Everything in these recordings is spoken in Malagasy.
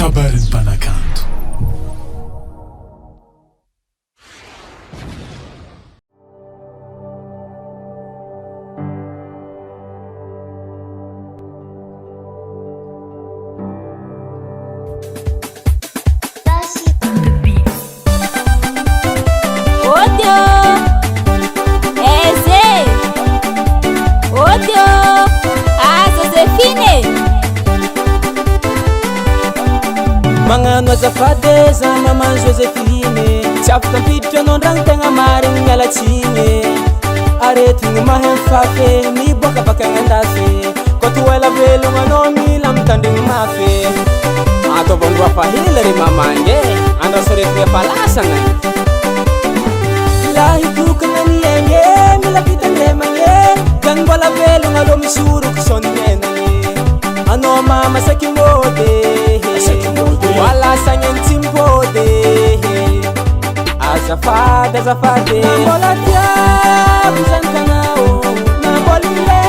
kabarin'ny mpanakanto. Magnano azafady za maman Josephine, tsy afaka ampiditra anao andragno tegna marigny mialatsiny. Aretigny mahay fafy miboaka bakagny andafy, koa toela velogno anao mila mitandrigny mafy. Ataovandroa fahila ry mamangy andrasaretigny ampalasagna. Lahy tokagna ny aigny mila fitandremagny, gagny mbola velogno aloha misoroko saony menagny. Anao mama saky mody wala sangen timpode, azafade azafade nambola tia bizankanao nambolile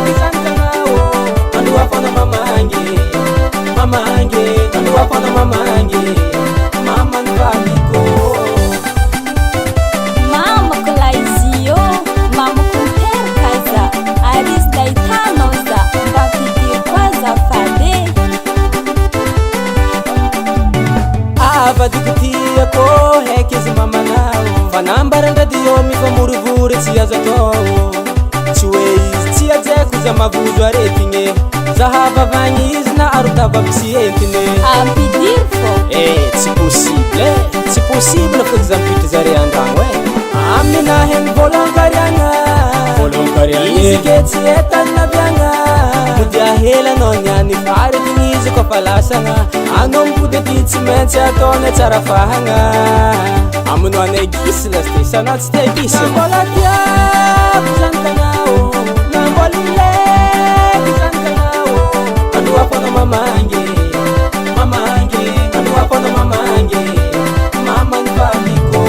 bizankanao. Andu afana mamange mamange, andu afana mamange mama nvaliko. Mama kulaizio mama kunterkaza aris daitanoza mbafidir kwaza fade. Avadikutia ko hekizy mamanao, fanambaran-dradio mifamorovory tsy azo atao. Tsy hoe izy tsy ajeko za mavozo aretigny, zahavavagny izy na arotava misy entiny. Ampidir fô tsy possible tsy possible fô za mipitry zare andragno aminahy volonkariagna izy ke tsy etanaviagna. Mody ahela anao niany faretigny izy koa fa lasagna, anao mipody ty tsy maintsy ataony tsara fahagna. Amino anay gisy lasty sanao tsy te gisy. Nambola tia bizankanao nambolile bizankanao. Andu afana mamange mamange, andu afana mamange mama nvaliko.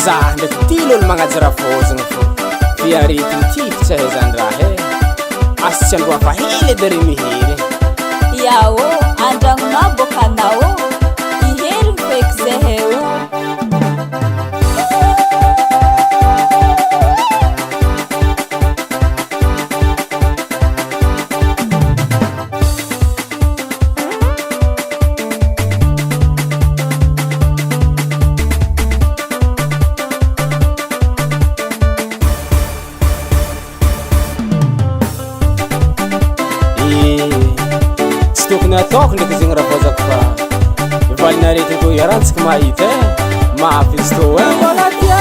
Zah ndraiky ty olo magnajara vôzagna fô fi aretigny tiky tsy ahaizany raha asy tsy androa fa hely edy re mihery. Yao andragnonao bokanao iherigny feky zeheo. Tsy tokony ataoko ndraiky zegny raha vozako fa valina aretigny koa iarahantsika mahita mafy izy tô. Nambola tia